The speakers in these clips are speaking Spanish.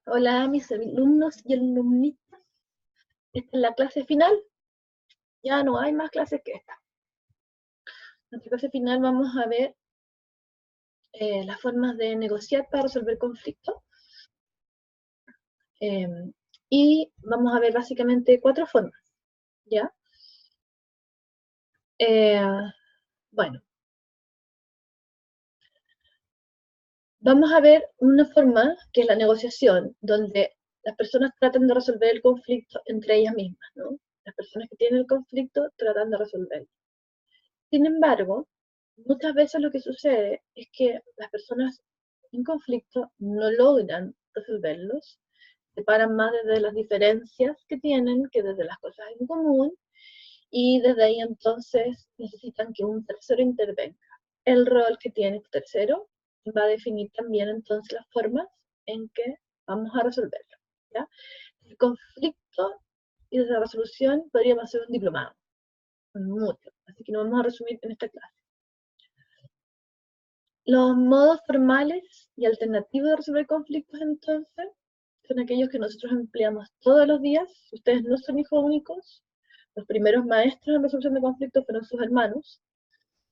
Hola, mis alumnos y alumnitas. Esta es la clase final. Ya no hay más clases que esta. En nuestra clase final vamos a ver las formas de negociar para resolver conflictos. Eh, y vamos a ver básicamente 4 formas. ¿Ya? Eh, bueno, vamos a ver una forma que es la negociación, donde las personas tratan de resolver el conflicto entre ellas mismas, ¿no? Las personas que tienen el conflicto tratan de resolverlo. Sin embargo, muchas veces lo que sucede es que las personas en conflicto no logran resolverlos, se paran más desde las diferencias que tienen que desde las cosas en común, y desde ahí entonces necesitan que un tercero intervenga. El rol que tiene el tercero va a definir también entonces las formas en que vamos a resolverlo, ¿ya? El conflicto y la resolución podríamos hacer un diplomado, mucho, así que lo vamos a resumir en esta clase. Los modos formales y alternativos de resolver conflictos, entonces, son aquellos que nosotros empleamos todos los días. Si ustedes no son hijos únicos, los primeros maestros en resolución de conflictos fueron sus hermanos.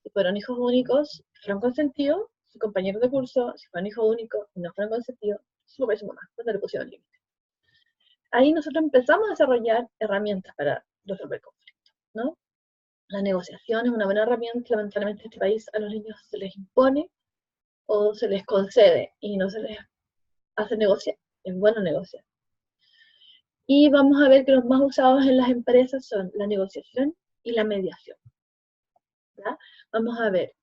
Si fueron hijos únicos, fueron consentidos, sus compañeros de curso. Si fueron hijos únicos y no fueron consentidos, su papá y su mamá, cuando le pusieron límites. Ahí nosotros empezamos a desarrollar herramientas para resolver conflictos, ¿no? La negociación es una buena herramienta. Lamentablemente en este país a los niños se les impone o se les concede y no se les hace negociar. Es bueno negociar. Y vamos a ver que los más usados en las empresas son la negociación y la mediación. ¿Ya? Vamos a ver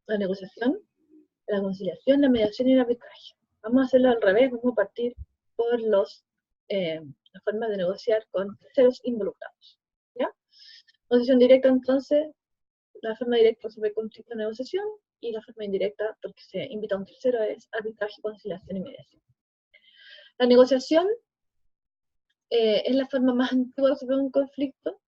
la negociación, la conciliación, la mediación y el arbitraje. Vamos a hacerlo al revés, vamos a partir por las formas de negociar con terceros involucrados. ¿Ya? Negociación directa, entonces, la forma directa sobre conflicto de negociación, y la forma indirecta, porque se invita a un tercero, es arbitraje, conciliación y mediación. La negociación es la forma más antigua de resolver un conflicto.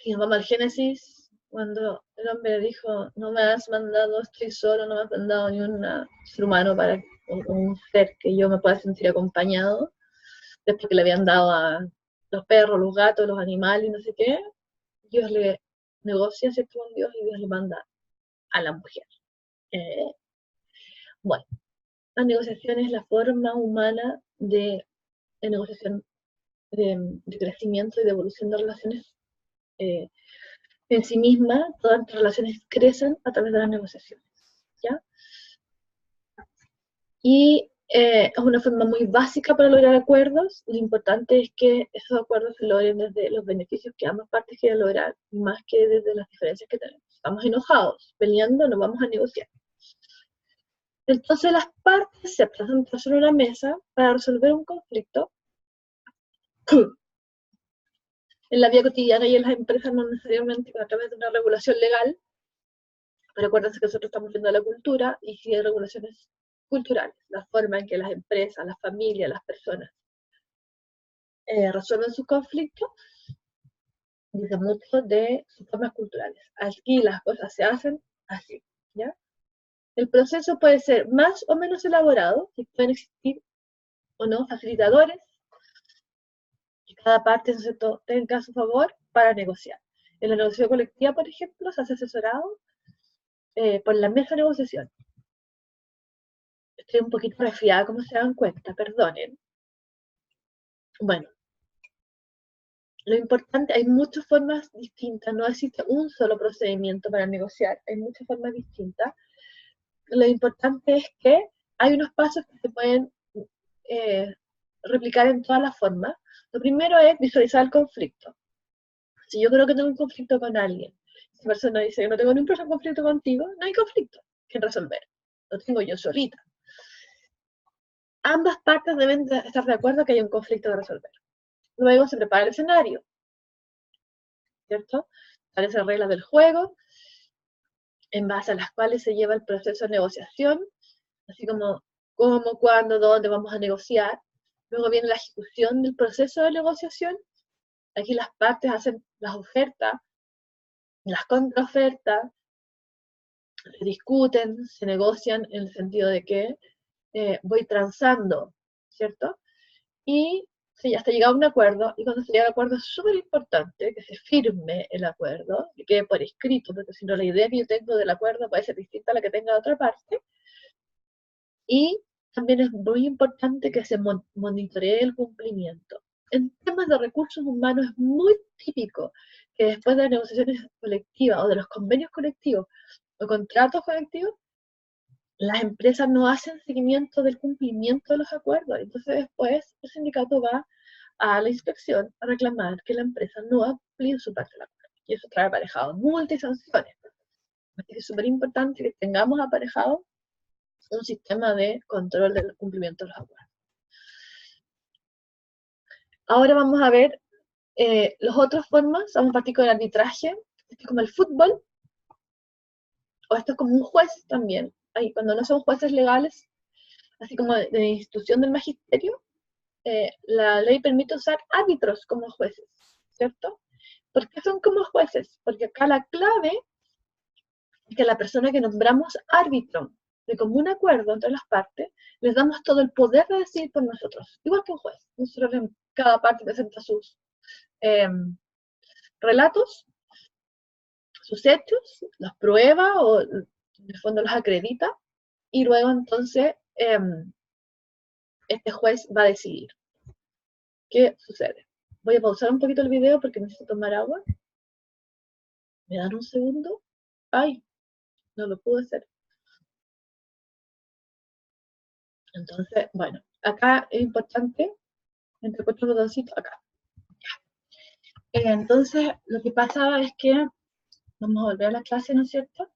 Si nos vamos al Génesis, cuando el hombre dijo, no me has mandado, estoy solo, no me has mandado ni un ser humano para un ser que yo me pueda sentir acompañado, después que le habían dado a los perros, los gatos, los animales y no sé qué, Dios le negocia, ¿cierto? Con Dios, y Dios le manda a la mujer. Eh, bueno, la negociación es la forma humana de negociación, de crecimiento y de evolución de relaciones. En sí misma, todas las relaciones crecen a través de las negociaciones, ¿ya? Y es una forma muy básica para lograr acuerdos. Lo importante es que esos acuerdos se logren desde los beneficios que ambas partes quieren lograr, más que desde las diferencias que tenemos. Estamos enojados, peleando, no vamos a negociar. Entonces las partes se presentan sobre una mesa para resolver un conflicto. En la vida cotidiana y en las empresas, no necesariamente a través de una regulación legal, pero acuérdense que nosotros estamos viendo la cultura, y si hay regulaciones culturales, la forma en que las empresas, las familias, las personas resuelven sus conflictos, dice mucho de sus formas culturales. Aquí las cosas se hacen así, ¿ya? El proceso puede ser más o menos elaborado, y pueden existir o no facilitadores, y cada parte tenga a su favor para negociar. En la negociación colectiva, por ejemplo, se hace asesorado por la mesa de negociación. Estoy un poquito resfriada, como se dan cuenta, perdonen. Bueno, lo importante, hay muchas formas distintas, no existe un solo procedimiento para negociar, hay muchas formas distintas. Lo importante es que hay unos pasos que se pueden eh, replicar en todas las formas. Lo primero es visualizar el conflicto. Si yo creo que tengo un conflicto con alguien, si esa persona dice que no tengo ningún conflicto contigo, no hay conflicto que resolver. Lo tengo yo solita. Ambas partes deben estar de acuerdo que hay un conflicto que resolver. Luego se prepara el escenario, ¿cierto? Establecen reglas del juego, en base a las cuales se lleva el proceso de negociación, así como cómo, cuándo, dónde vamos a negociar. Luego viene la ejecución del proceso de negociación. Aquí las partes hacen las ofertas, las contraofertas, se discuten, se negocian en el sentido de que voy transando ¿cierto? Y sí, hasta llegar a un acuerdo, y cuando se llega a un acuerdo es súper importante que se firme el acuerdo, que quede por escrito, porque si no la idea que yo tengo del acuerdo puede ser distinta a la que tenga la otra parte, y también es muy importante que se monitoree el cumplimiento. En temas de recursos humanos es muy típico que después de las negociaciones colectivas o de los convenios colectivos o contratos colectivos, las empresas no hacen seguimiento del cumplimiento de los acuerdos. Entonces después el sindicato va a la inspección a reclamar que la empresa no ha cumplido su parte del acuerdo. Y eso trae aparejado multas y sanciones. Así que es súper importante que tengamos aparejado un sistema de control del cumplimiento de los acuerdos. Ahora vamos a ver las otras formas. Vamos a partir con el arbitraje. Esto es como el fútbol, o esto es como un juez también. Ahí, cuando no son jueces legales, así como de institución del magisterio, la ley permite usar árbitros como jueces, ¿cierto? ¿Por qué son como jueces? Porque acá la clave es que la persona que nombramos árbitro de común acuerdo entre las partes, les damos todo el poder de decidir por nosotros, igual que un juez. Nosotros, cada parte presenta sus relatos, sus hechos, los prueba o en el fondo los acredita, y luego entonces este juez va a decidir qué sucede. Voy a pausar un poquito el video porque necesito tomar agua. ¿Me dan un segundo? ¡Ay! No lo pude hacer. Entonces, bueno, acá es importante, entre cuatro botoncitos, acá. Entonces, lo que pasaba es que, vamos a volver a la clase, ¿no es cierto?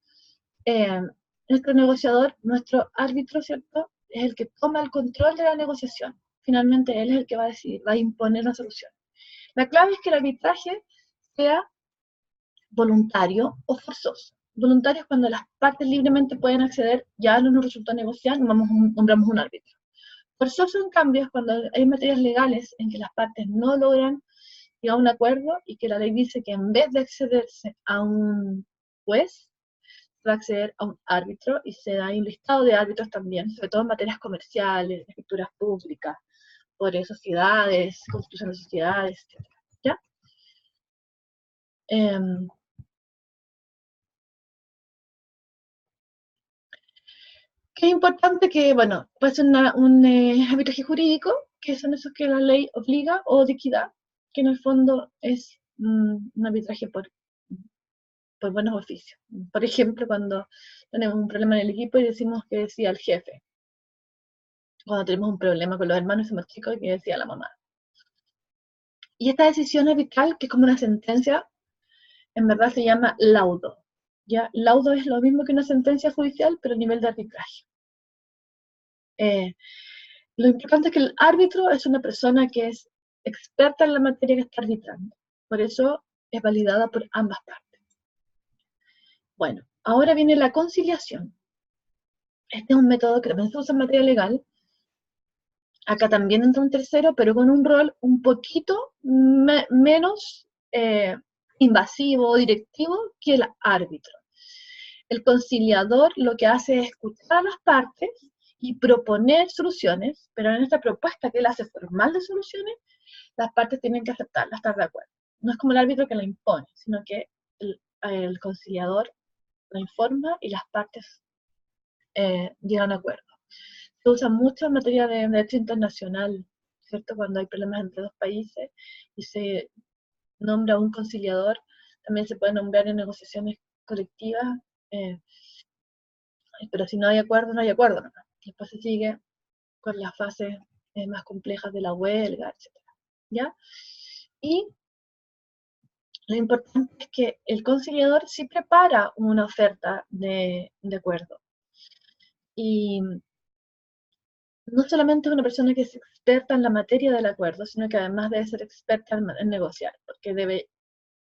Nuestro negociador, nuestro árbitro, ¿cierto? Es el que toma el control de la negociación. Finalmente, él es el que va a decidir, va a imponer la solución. La clave es que el arbitraje sea voluntario o forzoso. Voluntario es cuando las partes libremente pueden acceder, ya no nos resultó negociar, nombramos un árbitro. Forzoso, en cambio, es cuando hay materias legales en que las partes no logran llegar a un acuerdo y que la ley dice que en vez de accederse a un juez, se va a acceder a un árbitro y se da un listado de árbitros también, sobre todo en materias comerciales, escrituras públicas, por sociedades, constitución de sociedades, etc. ¿Ya? Que es importante que, bueno, puede ser un arbitraje jurídico, que son esos que la ley obliga, o de equidad, que en el fondo es un arbitraje por buenos oficios. Por ejemplo, cuando tenemos un problema en el equipo y decimos que decía el jefe. Cuando tenemos un problema con los hermanos más chicos, que decía la mamá. Y esta decisión arbitral, que es como una sentencia, en verdad se llama laudo. ¿Ya? Laudo es lo mismo que una sentencia judicial, pero a nivel de arbitraje. Lo importante es que el árbitro es una persona que es experta en la materia que está arbitrando. Por eso es validada por ambas partes. Bueno, ahora viene la conciliación. Este es un método que también se usa en materia legal. Acá también entra un tercero, pero con un rol un poquito menos invasivo o directivo que el árbitro. El conciliador lo que hace es escuchar a las partes y proponer soluciones, pero en esta propuesta que él hace formal de soluciones, las partes tienen que aceptarla, estar de acuerdo. No es como el árbitro que la impone, sino que el conciliador la informa y las partes llegan a acuerdo. Se usa mucho en materia de derecho internacional, ¿cierto? Cuando hay problemas entre dos países y se nombra un conciliador, también se puede nombrar en negociaciones colectivas, eh, pero si no hay acuerdo, no hay acuerdo. ¿No? Después se sigue con las fases más complejas de la huelga, etc. ¿Ya? Y lo importante es que el conciliador sí prepara una oferta de acuerdo. Y no solamente es una persona que es experta en la materia del acuerdo, sino que además debe ser experta en negociar, porque debe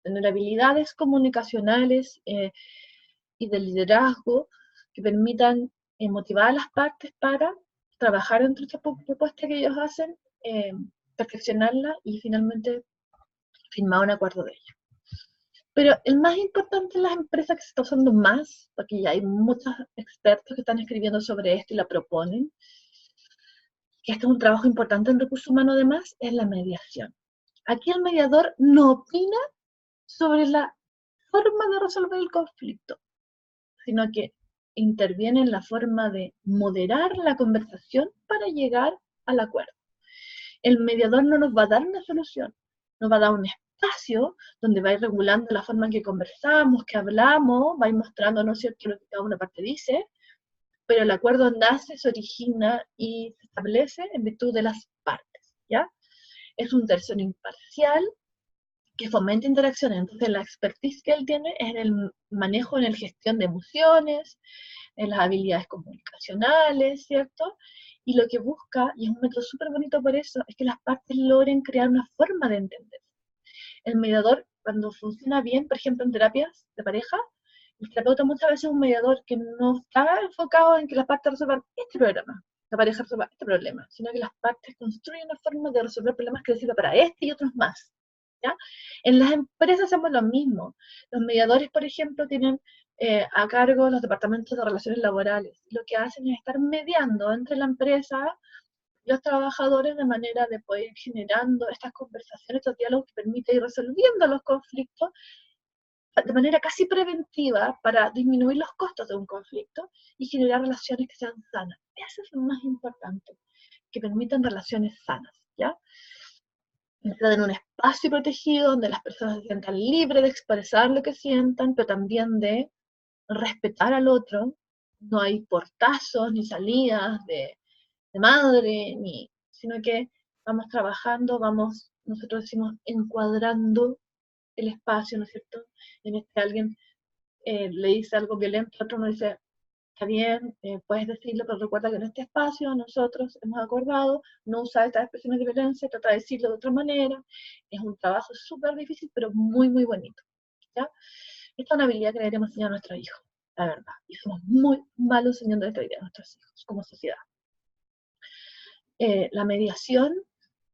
tener habilidades comunicacionales y de liderazgo que permitan motivar a las partes para trabajar entre esta propuesta que ellos hacen, perfeccionarla y finalmente firmar un acuerdo de ello. Pero el más importante en las empresas que se está usando más, porque ya hay muchos expertos que están escribiendo sobre esto y la proponen, que este es un trabajo importante en recursos humanos además, es la mediación. Aquí el mediador no opina sobre la forma de resolver el conflicto, sino que interviene en la forma de moderar la conversación para llegar al acuerdo. El mediador no nos va a dar una solución, nos va a dar un espacio donde va a ir regulando la forma en que conversamos, que hablamos, va a ir mostrando, ¿no es cierto?, lo que cada una parte dice, pero el acuerdo nace, se origina y se establece en virtud de las partes, ¿ya? Es un tercero imparcial que fomenta interacciones. Entonces la expertise que él tiene es en el manejo, en la gestión de emociones, en las habilidades comunicacionales, ¿cierto? Y lo que busca, y es un método súper bonito por eso, es que las partes logren crear una forma de entender. El mediador, cuando funciona bien, por ejemplo, en terapias de pareja, el terapeuta muchas veces es un mediador que no está enfocado en que las partes resuelvan este problema, la pareja resuelva este problema, sino que las partes construyen una forma de resolver problemas que les sirva para este y otros más. ¿Ya? En las empresas hacemos lo mismo. Los mediadores, por ejemplo, tienen a cargo los departamentos de relaciones laborales. Lo que hacen es estar mediando entre la empresa y los trabajadores de manera de poder ir generando estas conversaciones, estos diálogos que permiten ir resolviendo los conflictos de manera casi preventiva para disminuir los costos de un conflicto y generar relaciones que sean sanas. Eso es lo más importante, que permitan relaciones sanas, ¿ya? Entrar en un espacio protegido donde las personas se sientan libres de expresar lo que sientan, pero también de respetar al otro. No hay portazos ni salidas de madre, sino que vamos trabajando, vamos, nosotros decimos, encuadrando el espacio, ¿no es cierto? En este alguien le dice algo violento, otro no dice, está bien, puedes decirlo, pero recuerda que en este espacio nosotros hemos acordado no usar estas expresiones de violencia, trata de decirlo de otra manera. Es un trabajo súper difícil, pero muy, muy bonito. ¿Ya? Esta es una habilidad que deberíamos enseñar a nuestros hijos, la verdad. Y somos muy malos enseñando esta habilidad a nuestros hijos como sociedad. La mediación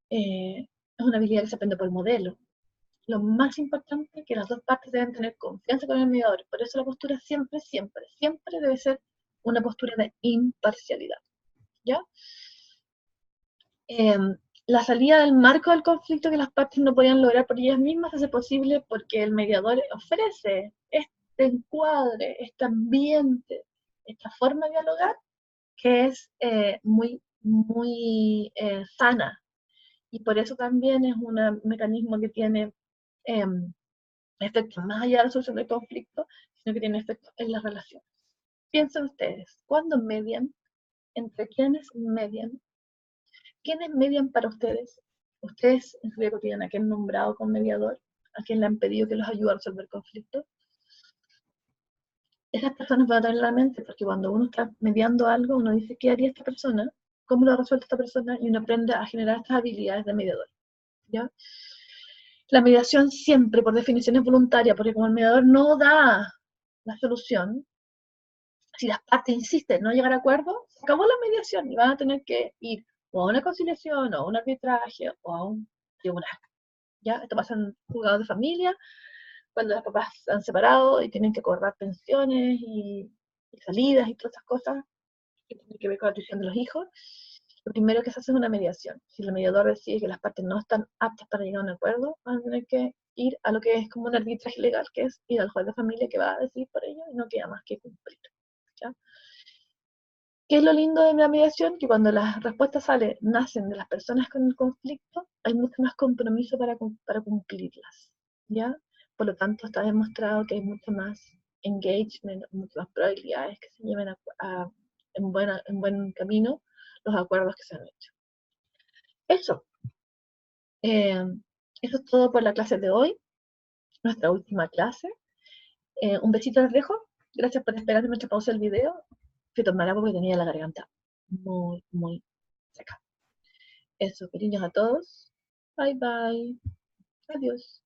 es una habilidad que se aprende por modelo. Lo más importante es que las dos partes deben tener confianza con el mediador. Por eso la postura siempre, siempre, siempre debe ser una postura de imparcialidad. ¿Ya? La salida del marco del conflicto que las partes no podían lograr por ellas mismas hace posible porque el mediador ofrece este encuadre, este ambiente, esta forma de dialogar que es muy, muy sana. Y por eso también es un mecanismo que tiene efectos más allá de la solución del conflicto, sino que tiene efectos en las relaciones. Piensen ustedes, ¿cuándo median? ¿Entre quiénes median? ¿Quiénes median para ustedes? ¿Ustedes en su vida cotidiana que han nombrado con mediador? ¿A quién le han pedido que los ayude a resolver conflictos? Esas personas van a tener en la mente, porque cuando uno está mediando algo, uno dice, ¿qué haría esta persona? ¿Cómo lo ha resuelto esta persona? Y uno aprende a generar estas habilidades de mediador. ¿Ya? La mediación siempre, por definición, es voluntaria, porque como el mediador no da la solución, si las partes insisten en no llegar a acuerdo, se acabó la mediación y van a tener que ir o a una conciliación, o a un arbitraje, o a un tribunal. ¿Ya? Esto pasa en juzgados de familia, cuando los papás se han separado y tienen que acordar pensiones y salidas y todas esas cosas que tienen que ver con la tuición de los hijos. Lo primero que se hace es una mediación. Si el mediador decide que las partes no están aptas para llegar a un acuerdo, van a tener que ir a lo que es como un arbitraje legal, que es ir al juez de familia que va a decidir por ello y no queda más que cumplir. ¿Ya? ¿Qué es lo lindo de la mediación? Que cuando las respuestas nacen de las personas con el conflicto, hay mucho más compromiso para cumplirlas, ¿ya? Por lo tanto, está demostrado que hay mucho más engagement, muchas más probabilidades que se lleven en buen camino los acuerdos que se han hecho. Eso. Eso es todo por la clase de hoy, nuestra última clase. Un besito les dejo. Gracias por esperar mientras pausa el video. Fui a tomar agua porque tenía la garganta muy, muy seca. Eso, cariños a todos. Bye bye. Adiós.